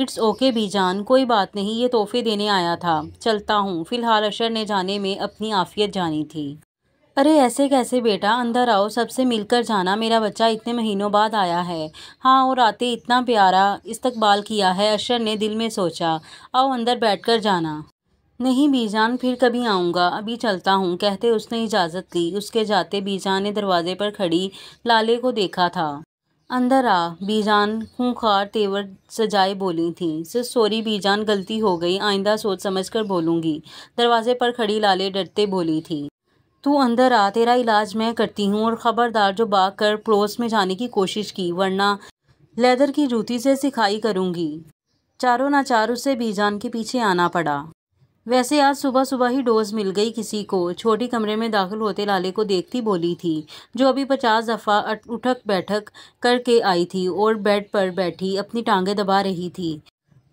It's okay be جان، کوئی بات نہیں، یہ تحفے دینے آیا تھا، چلتا ہوں۔ فی الحال اشر نے جانے میں اپنی عافیت جانی تھی۔ ارے ایسے کیسے بیٹا، اندر آؤ، سب سے مل کر جانا، میرا بچہ اتنے مہینوں بعد آیا ہے۔ ہاں، اور آتے اتنا پیارا استقبال کیا ہے، اشر نے دل میں سوچا۔ آؤ اندر بیٹھ کر جانا۔ نہیں بی جان، پھر کبھی آؤں گا، ابھی چلتا ہوں، کہتے اس نے اجازت لی۔ اس کے جاتے بی جان نے دروازے پر کھڑی لالے کو دیکھا تھا۔ اندر آ، بی جان خونخوار تیور سجائے بولی تھیں۔ سوری بی جان، غلطی ہو گئی، آئندہ سوچ سمجھ کر بولوں گی، دروازے پر کھڑی لالے ڈرتے بولی تھی۔ تو اندر آ، تیرا علاج میں کرتی ہوں، اور خبردار جو بھاگ کر پڑوس میں جانے کی کوشش کی ورنہ لیدر کی جوتی سے سکھائی کروں گی۔ چاروں ناچار اسے بی جان کے پیچھے آنا پڑا۔ ویسے آج صبح صبح ہی ڈوز مل گئی کسی کو، چھوٹی کمرے میں داخل ہوتے لالے کو دیکھتی بولی تھی، جو ابھی 50 دفعہ اٹھک بیٹھک کر کے آئی تھی اور بیڈ پر بیٹھی اپنی ٹانگیں دبا رہی تھی۔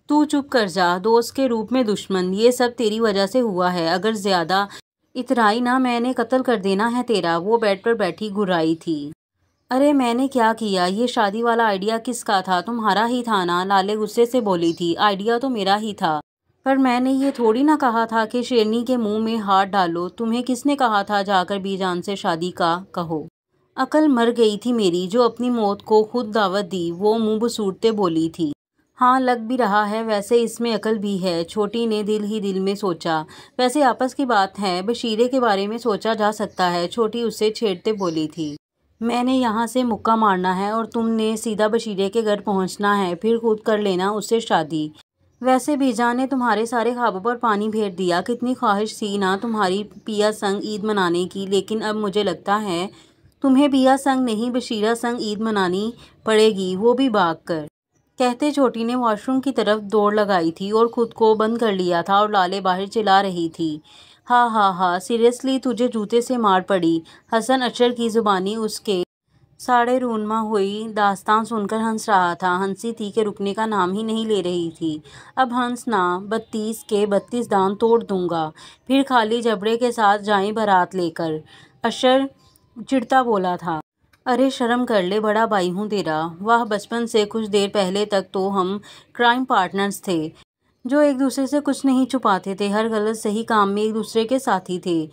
تو چپ کر جا، دوست کے روپ میں دشمن، یہ سب تیری وجہ سے ہوا ہے، اگر زیادہ اترائی نہ میں نے قتل کر دینا ہے تیرا۔ وہ بیڈ پر بیٹھی گھرائی تھی۔ ارے میں نے کیا کیا، یہ شادی والا آئیڈیا کس کا تھا، تمہارا ہی تھا نا، لالے غصے سے بولی تھی۔ آئیڈیا تو میرا ہی تھا، پر میں نے یہ تھوڑی نہ کہا تھا کہ شیرنی کے منہ میں ہاتھ ڈالو۔ تمہیں کس نے کہا تھا جا کر بی جان سے شادی کا کہو؟ عقل مر گئی تھی میری، جو اپنی موت کو خود دعوت دی، وہ منہ بسوڑتے بولی تھی۔ ہاں لگ بھی رہا ہے، ویسے اس میں عقل بھی ہے، چھوٹی نے دل ہی دل میں سوچا۔ ویسے آپس کی بات ہے، بشیرے کے بارے میں سوچا جا سکتا ہے، چھوٹی اسے چھیڑتے بولی تھی۔ میں نے یہاں سے مکہ مارنا ہے اور تم نے سیدھا بشیرے کے گھر پہنچنا ہے، پھر خود کر لینا اس سے شادی۔ ویسے بی جان نے تمہارے سارے خوابوں پر پانی پھیر دیا، کتنی خواہش تھی نا تمہاری پیا سنگ عید منانے کی، لیکن اب مجھے لگتا ہے تمہیں پیا سنگ نہیں بشیرہ سنگ عید منانی پڑے گی، وہ بھی بھاگ کر۔ کہتے چھوٹی نے واش روم کی طرف دوڑ لگائی تھی اور خود کو بند کر لیا تھا، اور لالے باہر چلا رہی تھی۔ ہاں ہاں ہاں، سیریسلی تجھے جوتے سے مار پڑی؟ حسن اشر کی زبانی اس کے ساڑھے رونما ہوئی داستان سن کر ہنس رہا تھا۔ ہنسی تھی کہ رکنے کا نام ہی نہیں لے رہی تھی۔ اب ہنس نہ، 32 کے 32 دانت توڑ دوں گا، پھر خالی جبڑے کے ساتھ جائیں بارات لے کر، اشر چڑھتا بولا تھا۔ ارے شرم کر لے، بڑا بھائی ہوں تیرا۔ واہ، بچپن سے کچھ دیر پہلے تک تو ہم کرائم پارٹنرز تھے، جو ایک دوسرے سے کچھ نہیں چھپاتے تھے، ہر غلط صحیح کام میں ایک دوسرے کے ساتھی تھے،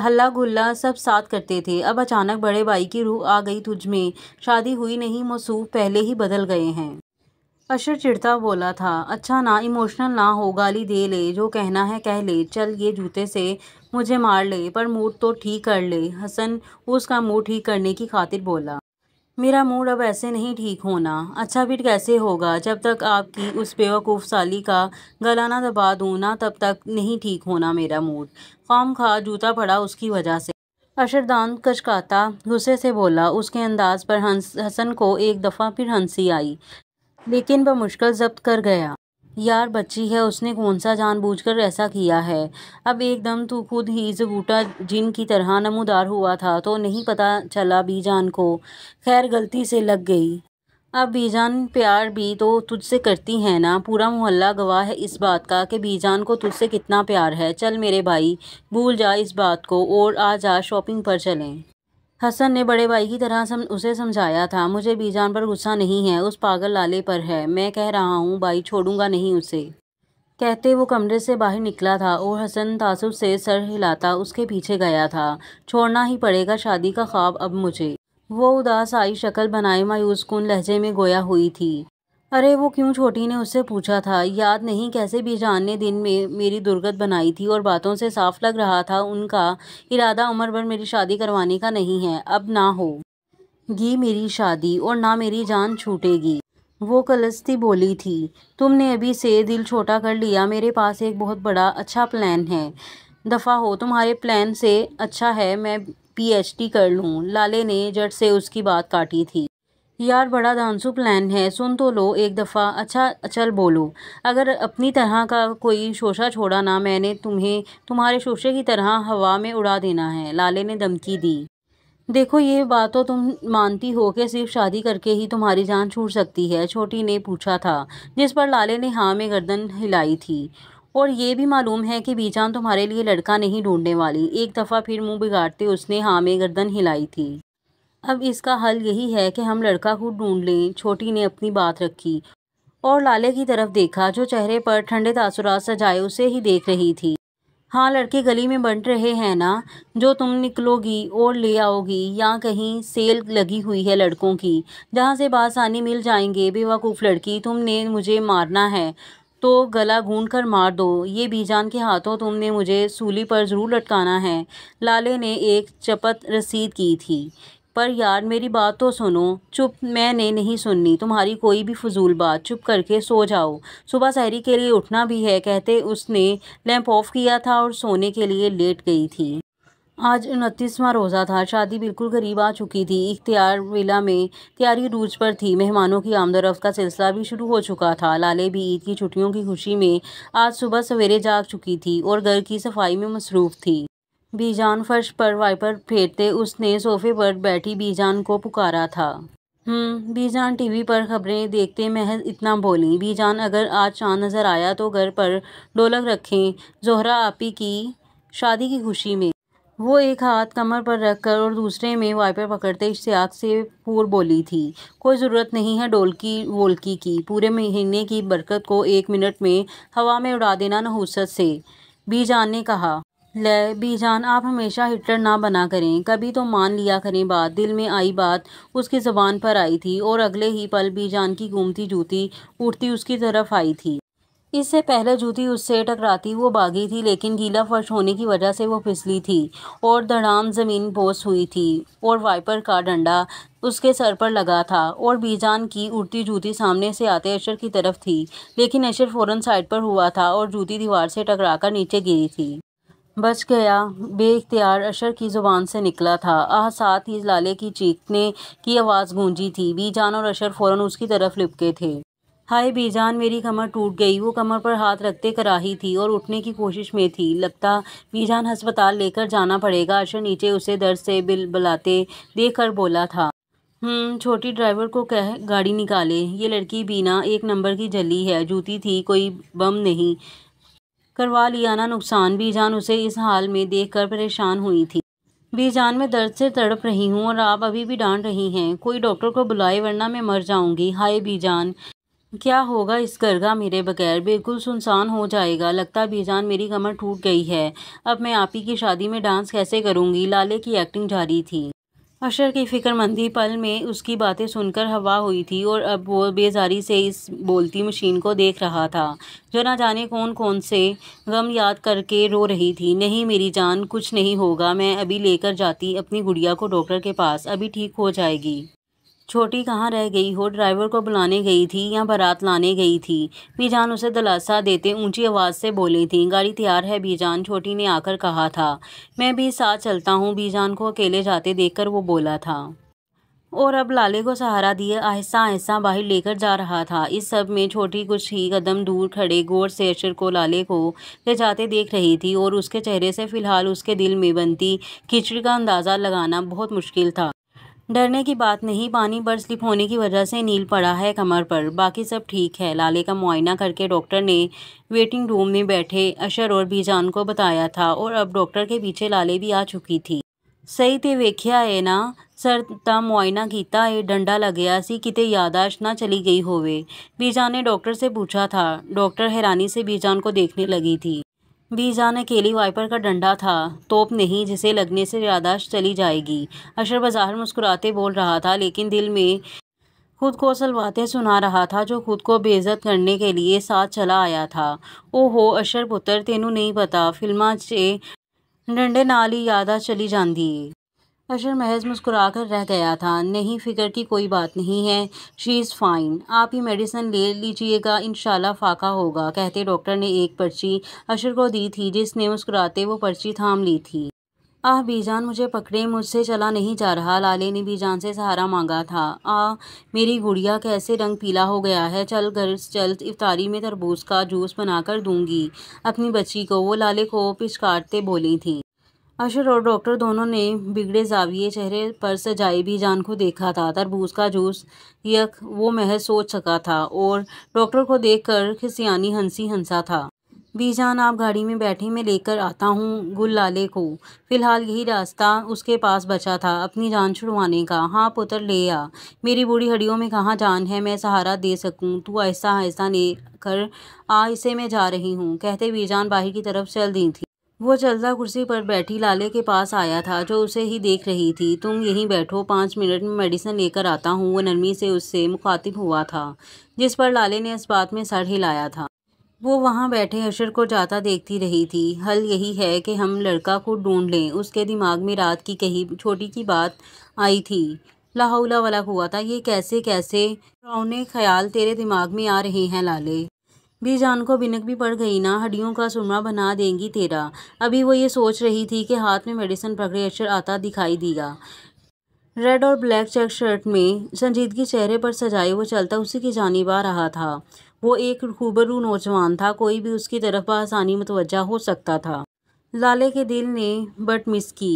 ہلا گلا سب ساتھ کرتے تھے۔ اب اچانک بڑے بھائی کی روح آ گئی تجھ میں، شادی ہوئی نہیں، موصوف پہلے ہی بدل گئے ہیں، اشر چڑھتا بولا تھا۔ اچھا نا، ایموشنل نہ ہو، گالی دے لے، جو کہنا ہے کہہ لے، چل یہ جوتے سے مجھے مار لے، پر موڈ تو ٹھیک کر لے۔ حسن اس کا موڈ ٹھیک کرنے کی خاطر بولا۔ میرا موڈ اب ایسے نہیں ٹھیک ہونا۔ اچھا پھر کیسے ہوگا؟ جب تک آپ کی اس بیوقوف سالی کا گلا نہ دبا دوں نا، تب تک نہیں ٹھیک ہونا میرا موڈ۔ خواہ خواہ جوتا پڑا اس کی وجہ سے، اشر دانت کچکاتا غصے سے بولا۔ اس کے انداز پر حسن کو ایک دفعہ پھر ہنسی آئی، لیکن بمشکل ضبط کر گیا۔ یار بچی ہے، اس نے کون سا جان بوجھ کر ایسا کیا ہے؟ اب ایک دم تو خود ہی زبوٹا جن کی طرح نمودار ہوا تھا تو نہیں پتا چلا بی جان کو؟ خیر غلطی سے لگ گئی۔ اب بی جان پیار بھی تو تجھ سے کرتی ہے نا، پورا محلہ گواہ ہے اس بات کا کہ بی جان کو تجھ سے کتنا پیار ہے۔ چل میرے بھائی، بھول جا اس بات کو اور آ جا شاپنگ پر چلیں۔ حسن نے بڑے بھائی کی طرح اسے سمجھایا تھا۔ مجھے بی جان پر غصہ نہیں ہے، اس پاگل لالے پر ہے، میں کہہ رہا ہوں بھائی، چھوڑوں گا نہیں اسے۔ کہتے وہ کمرے سے باہر نکلا تھا اور حسن تعصب سے سر ہلاتا اس کے پیچھے گیا تھا۔ چھوڑنا ہی پڑے گا شادی کا خواب اب مجھے، وہ اداس آئی شکل بنائے مایوس کن لہجے میں گویا ہوئی تھی۔ ارے وہ کیوں؟ چھوٹی نے اس سے پوچھا تھا۔ یاد نہیں کیسے بی جان نے دن میں میری درگت بنائی تھی، اور باتوں سے صاف لگ رہا تھا ان کا ارادہ عمر بھر میری شادی کروانے کا نہیں ہے۔ اب نہ ہو گی میری شادی اور نہ میری جان چھوٹے گی، وہ کلستی بولی تھی۔ تم نے ابھی سے دل چھوٹا کر لیا، میرے پاس ایک بہت بڑا اچھا پلان ہے۔ دفع ہو، تمہارے پلان سے اچھا ہے میں پی ایچ ڈی کر لوں، لالے نے جھٹ سے اس کی بات کاٹی تھی۔ یار بڑا دھانسو پلان ہے، سن تو لو ایک دفعہ۔ اچھا چل بولو، اگر اپنی طرح کا کوئی شوشہ چھوڑا نا، میں نے تمہیں تمہارے شوشے کی طرح ہوا میں اڑا دینا ہے، لالے نے دھمکی دی۔ دیکھو یہ بات تو تم مانتی ہو کہ صرف شادی کر کے ہی تمہاری جان چھوٹ سکتی ہے؟ چھوٹی نے پوچھا تھا، جس پر لالے نے ہاں میں گردن ہلائی تھی۔ اور یہ بھی معلوم ہے کہ بی جان تمہارے لیے لڑکا نہیں ڈھونڈنے والی، ایک دفعہ پھر منہ بگاڑتے اس نے ہاں میں گردن ہلائی تھی۔ اب اس کا حل یہی ہے کہ ہم لڑکا خود ڈھونڈ لیں، چھوٹی نے اپنی بات رکھی۔ اور لالے کی طرف دیکھا جو چہرے پر ٹھنڈے تاثرات سجائے اسے ہی دیکھ رہی تھی۔ ہاں لڑکے گلی میں بنٹ رہے ہیں نا، جو تم نکلو گی اور لے آؤ گی، یا کہیں سیل لگی ہوئی ہے لڑکوں کی جہاں سے بآسانی مل جائیں گے۔ بے وقوف لڑکی، تم نے مجھے مارنا ہے تو گلا گھونٹ کر مار دو، یہ بی جان کے ہاتھوں تم نے مجھے سولی پر ضرور لٹکانا ہے۔ لالے نے ایک چپت رسید کی تھی۔ پر یار میری بات تو سنو۔ چپ، میں نے نہیں سننی تمہاری کوئی بھی فضول بات، چپ کر کے سو جاؤ، صبح سحری کے لیے اٹھنا بھی ہے، کہتے اس نے لیمپ آف کیا تھا اور سونے کے لیے لیٹ گئی تھی۔ آج 29واں روزہ تھا، شادی بالکل قریب آ چکی تھی، اختیار ویلا میں تیاری عروج پر تھی، مہمانوں کی آمد و رفت کا سلسلہ بھی شروع ہو چکا تھا۔ لالے بھی عید کی چھٹیوں کی خوشی میں آج صبح سویرے جاگ چکی تھی اور گھر کی صفائی میں مصروف تھی۔ بی جان فرش پر وائپر پھیرتے اس نے صوفے پر بیٹھی بی جان کو پکارا تھا۔ بی جان ٹی وی پر خبریں دیکھتے محض اتنا بولیں، بی جان اگر آج چاند نظر آیا تو گھر پر ڈھولک رکھیں زہرہ آپی کی شادی کی خوشی میں۔ وہ ایک ہاتھ کمر پر رکھ کر اور دوسرے میں وائپر پکڑتے اشتیاق سے پور بولی تھی، کوئی ضرورت نہیں ہے ڈولکی وولکی کی، پورے مہینے کی برکت کو 1 منٹ میں ہوا میں اڑا دینا نحوست سے۔ بی جان نے کہا۔ لے بی جان، آپ ہمیشہ ہٹلر نہ بنا کریں، کبھی تو مان لیا کریں بات۔ دل میں آئی بات اس کی زبان پر آئی تھی اور اگلے ہی پل بی جان کی گھومتی جوتی اٹھتی اس کی طرف آئی تھی۔ اس سے پہلے جوتی اس سے ٹکراتی وہ بھاگی تھی، لیکن گیلا فرش ہونے کی وجہ سے وہ پھسلی تھی اور دھڑام زمین بوس ہوئی تھی اور وائپر کا ڈنڈا اس کے سر پر لگا تھا اور بی جان کی اڑتی جوتی سامنے سے آتے اشر کی طرف تھی، لیکن اشر فوراً سائڈ پر ہوا تھا اور جوتی دیوار سے ٹکرا کر نیچے گری تھی۔ بچ گیا، بے اختیار اشر کی زبان سے نکلا تھا۔ آہ! ساتھ ہی لالے کی چیخنے کی آواز گونجی تھی۔ بی جان اور اشر فوراً اس کی طرف لپکے تھے۔ ہائے بی جان، میری کمر ٹوٹ گئی۔ وہ کمر پر ہاتھ رکھتے کراہی تھی اور اٹھنے کی کوشش میں تھی۔ لگتا بی جان ہسپتال لے کر جانا پڑے گا، اشر نیچے اسے درد سے بلبلاتے دیکھ کر بولا تھا۔ چھوٹی ڈرائیور کو کہہ گاڑی نکالے، یہ لڑکی بینا 1 نمبر کی جھلی ہے، جوتی تھی کوئی بم نہیں، کروا لیا نا نقصان۔ بی جان اسے اس حال میں دیکھ کر پریشان ہوئی تھی۔ بی جان، میں درد سے تڑپ رہی ہوں اور آپ ابھی بھی ڈانٹ رہی ہیں، کوئی ڈاکٹر کو بلائے ورنہ میں مر جاؤں گی۔ ہائے بی جان، کیا ہوگا اس گھر کا میرے بغیر؟ بالکل سنسان ہو جائے گا۔ لگتا بی جان میری کمر ٹوٹ گئی ہے، اب میں آپی کی شادی میں ڈانس کیسے کروں گی؟ لالے کی ایکٹنگ جاری تھی۔ اشر کی فکر مندی پل میں اس کی باتیں سن کر ہوا ہوئی تھی اور اب وہ بیزاری سے اس بولتی مشین کو دیکھ رہا تھا جو نہ جانے کون کون سے غم یاد کر کے رو رہی تھی۔ نہیں میری جان، کچھ نہیں ہوگا، میں ابھی لے کر جاتی اپنی گڑیا کو ڈاکٹر کے پاس، ابھی ٹھیک ہو جائے گی۔ چھوٹی کہاں رہ گئی ہو؟ ڈرائیور کو بلانے گئی تھی یا بارات لانے گئی تھی؟ بی جان اسے دلاسا دیتے اونچی آواز سے بولی تھی۔ گاڑی تیار ہے بی جان، چھوٹی نے آ کر کہا تھا۔ میں بھی ساتھ چلتا ہوں، بی جان کو اکیلے جاتے دیکھ کر وہ بولا تھا۔ اور اب لالے کو سہارا دیے آہستہ آہستہ باہر لے کر جا رہا تھا۔ اس سب میں چھوٹی کچھ ہی قدم دور کھڑے غور سے اشر کو لالے کو لے جاتے دیکھ رہی تھی اور اس کے چہرے سے فی الحال اس کے دل میں بنتی کھچڑی کا اندازہ لگانا بہت مشکل تھا۔ ڈرنے کی بات نہیں، پانی پر سلپ ہونے کی وجہ سے نیل پڑا ہے کمر پر، باقی سب ٹھیک ہے۔ لالے کا معائنہ کر کے ڈاکٹر نے ویٹنگ روم میں بیٹھے اشر اور بی جان کو بتایا تھا اور اب ڈاکٹر کے پیچھے لالے بھی آ چکی تھی۔ صحیح تے ویکھیا ہے نا سر، تا معائنہ کیتا ہے، ڈنڈا لگیا سی، کتے یادداشت نہ چلی گئی ہووے؟ بی جان نے ڈاکٹر سے پوچھا تھا۔ ڈاکٹر حیرانی سے بی جان کو دیکھنے لگی تھی۔ بی جان، اکیلی وائپر کا ڈنڈا تھا، توپ نہیں جسے لگنے سے یادداشت چلی جائے گی۔ اشر بظاہر مسکراتے بول رہا تھا لیکن دل میں خود کو سلواتیں سنا رہا تھا جو خود کو بے عزت کرنے کے لیے ساتھ چلا آیا تھا۔ او ہو اشر پتر، تینوں نہیں پتا فلماں چ ڈنڈے نال ہی یادداشت چلی جاندی ہے۔ اشر محض مسکرا کر رہ گیا تھا۔ نہیں، فکر کی کوئی بات نہیں ہے، شی از فائن، آپ ہی میڈیسن لے لیجیے گا، انشاءاللہ فاقہ ہوگا، کہتے ڈاکٹر نے ایک پرچی اشر کو دی تھی جس نے مسکراتے وہ پرچی تھام لی تھی۔ آہ بی جان، مجھے پکڑیں، مجھ سے چلا نہیں جا رہا۔ لالے نے بی جان سے سہارا مانگا تھا۔ آہ میری گڑیا، کیسے رنگ پیلا ہو گیا ہے، چل گھر چل، افطاری میں تربوز کا جوس بنا کر دوں گی اپنی بچی کو، وہ لالے کو پچکارتے بولی تھی۔ اشر اور ڈاکٹر دونوں نے بگڑے زاویے چہرے پر سجائے بی جان کو دیکھا تھا۔ تربوز کا جوس، یک وہ محض سوچ سکا تھا اور ڈاکٹر کو دیکھ کر کھسیانی ہنسی ہنسا تھا۔ بی جان آپ گاڑی میں بیٹھیں، میں لے کر آتا ہوں گل لالے کو۔ فی الحال یہی راستہ اس کے پاس بچا تھا اپنی جان چھڑوانے کا۔ ہاں پتر لے آ، میری بوڑھی ہڈیوں میں کہاں جان ہے میں سہارا دے سکوں، تو آہستہ آہستہ لے کر آ، اسے میں جا رہی ہوں، کہتے بی جان باہر کی طرف چل دی تھی۔ وہ چلتا کرسی پر بیٹھی لالے کے پاس آیا تھا جو اسے ہی دیکھ رہی تھی۔ تم یہیں بیٹھو، 5 منٹ میں میڈیسن لے کر آتا ہوں، وہ نرمی سے اس سے مخاطب ہوا تھا، جس پر لالے نے اس بات میں سر ہلایا تھا۔ وہ وہاں بیٹھے اشر کو جاتا دیکھتی رہی تھی۔ حل یہی ہے کہ ہم لڑکا کو ڈھونڈ لیں، اس کے دماغ میں رات کی کہی چھوٹی کی بات آئی تھی۔ لا حول ولا قوت، یہ کیسے ڈراؤنے خیال تیرے دماغ میں آ رہے ہیں لالے؟ بی جان کو بھنک بھی پڑ گئی نا، ہڈیوں کا سرما بنا دیں گی تیرا۔ ابھی وہ یہ سوچ رہی تھی کہ ہاتھ میں میڈیسن پکڑے اشر آتا دکھائی دیا۔ ریڈ اور بلیک چیک شرٹ میں، سنجیدگی چہرے پر سجائے وہ چلتا اسی کی جانب آ رہا تھا۔ وہ ایک روبرو نوجوان تھا، کوئی بھی اس کی طرف بآسانی متوجہ ہو سکتا تھا۔ لالے کے دل نے بٹ مس کی۔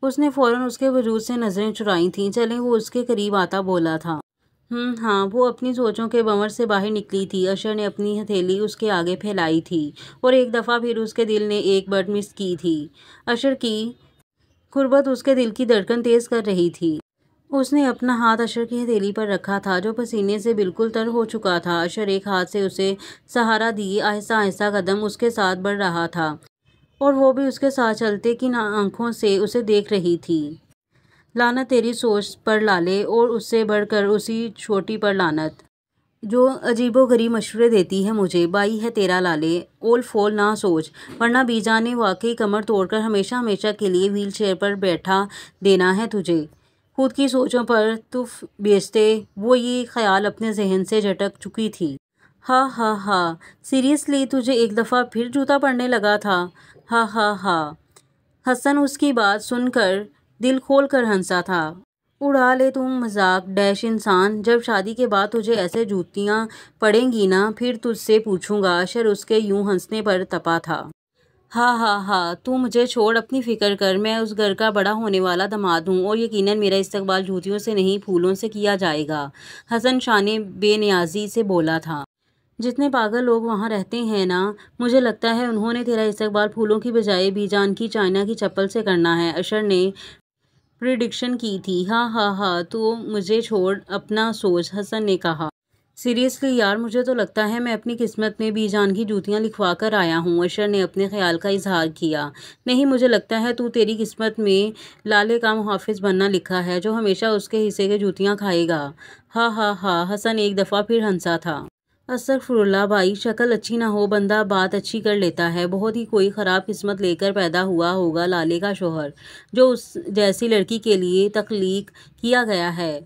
اس نے فوراً اس کے وجود سے نظریں چرائی تھیں۔ چلیں، وہ اس کے قریب آتا بولا تھا۔ ہاں، وہ اپنی سوچوں کے بھنور سے باہر نکلی تھی۔ اشر نے اپنی ہتھیلی اس کے آگے پھیلائی تھی اور ایک دفعہ پھر اس کے دل نے ایک بٹ مس کی تھی۔ اشر کی قربت اس کے دل کی دھڑکن تیز کر رہی تھی۔ اس نے اپنا ہاتھ اشر کی ہتھیلی پر رکھا تھا جو پسینے سے بالکل تر ہو چکا تھا۔ اشر ایک ہاتھ سے اسے سہارا دیے آہستہ آہستہ قدم اس کے ساتھ بڑھ رہا تھا اور وہ بھی اس کے ساتھ چلتے کی آنکھوں سے اسے دیکھ رہی تھی۔ لعنت تیری سوچ پر لالے، اور اس سے بڑھ کر اسی چھوٹی پر لعنت جو عجیب و غریب مشورے دیتی ہے مجھے۔ بائی ہے تیرا لالے، اول فول نہ سوچ، ورنہ بی جان نے واقعی کمر توڑ کر ہمیشہ ہمیشہ کے لیے ویل چیئر پر بیٹھا دینا ہے تجھے۔ خود کی سوچوں پر تف بیچتے وہ یہ خیال اپنے ذہن سے جھٹک چکی تھی۔ ہا ہا ہا، سیریسلی تجھے ایک دفعہ پھر جوتا پڑنے لگا تھا؟ ہا ہا ہا۔ حسن اس کی بات سن کر دل کھول کر ہنسا تھا۔ اڑا لے تم مذاق ڈیش انسان، جب شادی کے بعد تجھے ایسے جوتیاں پڑیں گی نا پھر تجھ سے پوچھوں گا۔ اشر اس کے یوں ہنسنے پر تپا تھا۔ ہاں ہاں ہاں، تو مجھے چھوڑ، اپنی فکر کر، میں اس گھر کا بڑا ہونے والا داماد ہوں اور یقیناً میرا استقبال جوتیوں سے نہیں پھولوں سے کیا جائے گا۔ حسن شان بے نیازی سے بولا تھا۔ جتنے پاگل لوگ وہاں رہتے ہیں نا، مجھے لگتا ہے انہوں نے تیرا استقبال پھولوں کی بجائے بی جان کی چائنا کی چپل سے کرنا ہے، اشر نے پریڈکشن کی تھی۔ ہاں ہاں ہاں، تو مجھے چھوڑ، اپنا سوچ، حسن نے کہا۔ سیریسلی یار، مجھے تو لگتا ہے میں اپنی قسمت میں بی جان کی جوتیاں لکھوا کر آیا ہوں، اشر نے اپنے خیال کا اظہار کیا۔ نہیں، مجھے لگتا ہے تو تیری قسمت میں لالے کا محافظ بننا لکھا ہے جو ہمیشہ اس کے حصے کے جوتیاں کھائے گا۔ ہاں ہاں ہاں، حسن ایک دفعہ پھر ہنسا تھا۔ استغفراللہ بھائی، شکل اچھی نہ ہو بندہ بات اچھی کر لیتا ہے، بہت ہی کوئی خراب قسمت لے کر پیدا ہوا ہوگا لالے کا شوہر، جو اس جیسی لڑکی کے لیے تخلیق کیا گیا ہے۔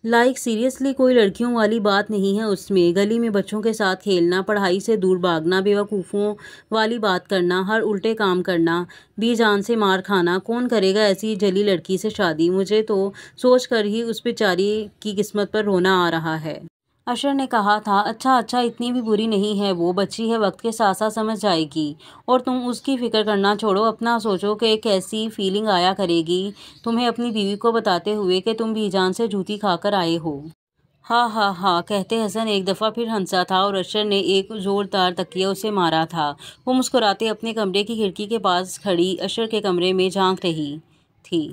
لائک سیریسلی کوئی لڑکیوں والی بات نہیں ہے اس میں، گلی میں بچوں کے ساتھ کھیلنا، پڑھائی سے دور بھاگنا، بیوقوفوں والی بات کرنا، ہر الٹے کام کرنا، بی جان سے مار کھانا، کون کرے گا ایسی جلی لڑکی سے شادی؟ مجھے تو سوچ کر ہی اس بیچاری کی قسمت پر رونا آ رہا ہے۔ اشر نے کہا تھا۔ اچھا اچھا، اتنی بھی بری نہیں ہے وہ، بچی ہے، وقت کے ساتھ ساتھ سمجھ جائے گی، اور تم اس کی فکر کرنا چھوڑو، اپنا سوچو کہ کیسی فیلنگ آیا کرے گی تمہیں اپنی بیوی کو بتاتے ہوئے کہ تم بی جان سے جوتی کھا کر آئے ہو۔ ہاں ہاں ہاں، کہتے حسن ایک دفعہ پھر ہنسا تھا اور اشر نے ایک زوردار تکیہ اسے مارا تھا۔ وہ مسکراتے اپنے کمرے کی کھڑکی کے پاس کھڑی اشر کے کمرے میں جھانک رہی تھی۔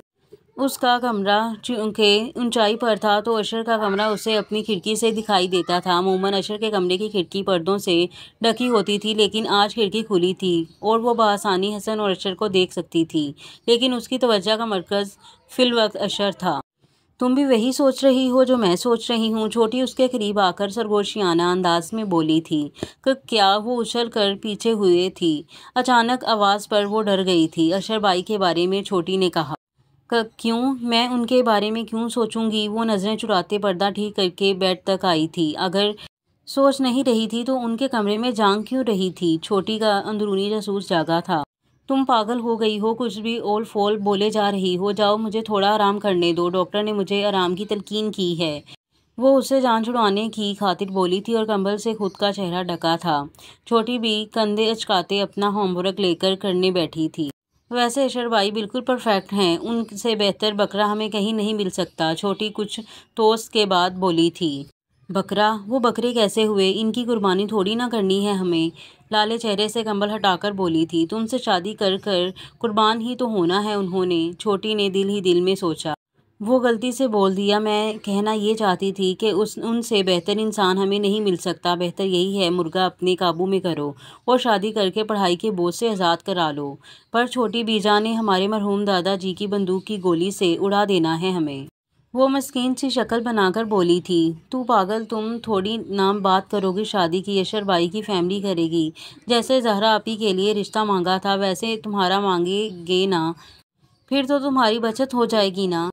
اس کا کمرہ چونکہ اونچائی پر تھا تو اشر کا کمرہ اسے اپنی کھڑکی سے دکھائی دیتا تھا۔ عموماً اشر کے کمرے کی کھڑکی پردوں سے ڈھکی ہوتی تھی، لیکن آج کھڑکی کھلی تھی اور وہ بآسانی حسن اور اشر کو دیکھ سکتی تھی، لیکن اس کی توجہ کا مرکز فی الوقت اشر تھا۔ تم بھی وہی سوچ رہی ہو جو میں سوچ رہی ہوں؟ چھوٹی اس کے قریب آ کر سرگوشیانہ انداز میں بولی تھی۔ کیا؟ وہ اچھل کر پیچھے ہوئے تھی۔ اچانک آواز پر وہ ڈر گئی تھی۔ اشر بھائی کے بارے میں، چھوٹی نے کہا۔ کیوں؟ میں ان کے بارے میں کیوں سوچوں گی؟ وہ نظریں چراتے پردہ ٹھیک کر کے بیڈ تک آئی تھی۔ اگر سوچ نہیں رہی تھی تو ان کے کمرے میں جھانک کیوں رہی تھی؟ چھوٹی کا اندرونی جاسوس جاگا تھا۔ تم پاگل ہو گئی ہو؟ کچھ بھی اول فول بولے جا رہی ہو؟ جاؤ، مجھے تھوڑا آرام کرنے دو، ڈاکٹر نے مجھے آرام کی تلقین کی ہے۔ وہ اسے جان چھڑانے کی خاطر بولی تھی اور کمبل سے خود کا چہرہ ڈھکا تھا۔ چھوٹی بھی کندھے اچکاتے اپنا ہوم ورک لے کر کرنے بیٹھی تھی۔ ویسے اشر بھائی بالکل پرفیکٹ ہیں، ان سے بہتر بکرا ہمیں کہیں نہیں مل سکتا، چھوٹی کچھ توس کے بعد بولی تھی۔ بکرا؟ وہ بکرے کیسے ہوئے؟ ان کی قربانی تھوڑی نہ کرنی ہے ہمیں۔ لالے چہرے سے کمبل ہٹا کر بولی تھی۔ تم سے شادی کر کر قربان ہی تو ہونا ہے انہوں نے، چھوٹی نے دل ہی دل میں سوچا۔ وہ غلطی سے بول دیا، میں کہنا یہ چاہتی تھی کہ ان سے بہتر انسان ہمیں نہیں مل سکتا۔ بہتر یہی ہے مرغا اپنے قابو میں کرو اور شادی کر کے پڑھائی کے بوجھ سے آزاد کرا لو۔ پر چھوٹی بی جان نے ہمارے مرحوم دادا جی کی بندوق کی گولی سے اڑا دینا ہے ہمیں۔ وہ مسکین سی شکل بنا کر بولی تھی، تو پاگل، تم تھوڑی نام بات کرو گی شادی کی، اشر بائی کی فیملی کرے گی۔ جیسے زہرا آپی کے لیے رشتہ مانگا تھا ویسے تمہارا مانگیں گے نا، پھر تو تمہاری بچت ہو جائے گی نا۔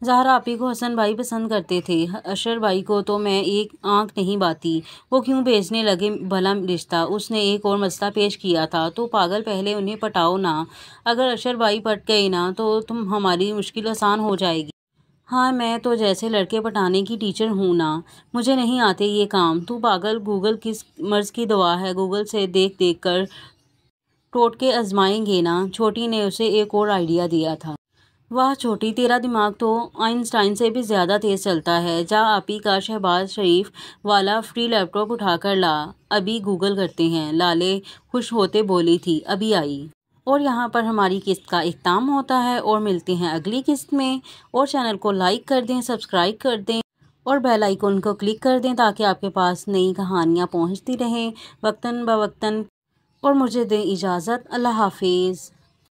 زہرا آپی کو حسن بھائی پسند کرتے تھے، اشر بھائی کو تو میں ایک آنکھ نہیں باتی۔ وہ کیوں بھیجنے لگے بھلا رشتہ؟ اس نے ایک اور مسئلہ پیش کیا تھا، تو پاگل پہلے انہیں پٹاؤ نا، اگر اشر بھائی پٹ گئے نا تو ہماری مشکل آسان ہو جائے گی۔ ہاں میں تو جیسے لڑکے پٹانے کی ٹیچر ہوں نا، مجھے نہیں آتے یہ کام۔ تو پاگل، گوگل کس مرض کی دوا ہے، گوگل سے دیکھ دیکھ کر ٹوٹکے آزمائیں گے نا، چھوٹی نے اسے ایک اور آئیڈیا دیا تھا۔ واہ چھوٹی، تیرا دماغ تو آئنسٹائن سے بھی زیادہ تیز چلتا ہے۔ جا آپی کا شہباز شریف والا فری لیپ ٹاپ اٹھا کر لا، ابھی گوگل کرتے ہیں۔ لالے خوش ہوتے بولی تھی، ابھی آئی۔ اور یہاں پر ہماری قسط کا اختتام ہوتا ہے، اور ملتے ہیں اگلی قسط میں۔ اور چینل کو لائک کر دیں، سبسکرائب کر دیں اور بیل آئیکن کو کلک کر دیں تاکہ آپ کے پاس نئی کہانیاں پہنچتی رہیں وقتاً بوقتاً۔ اور مجھے دیں اجازت، اللہ حافظ۔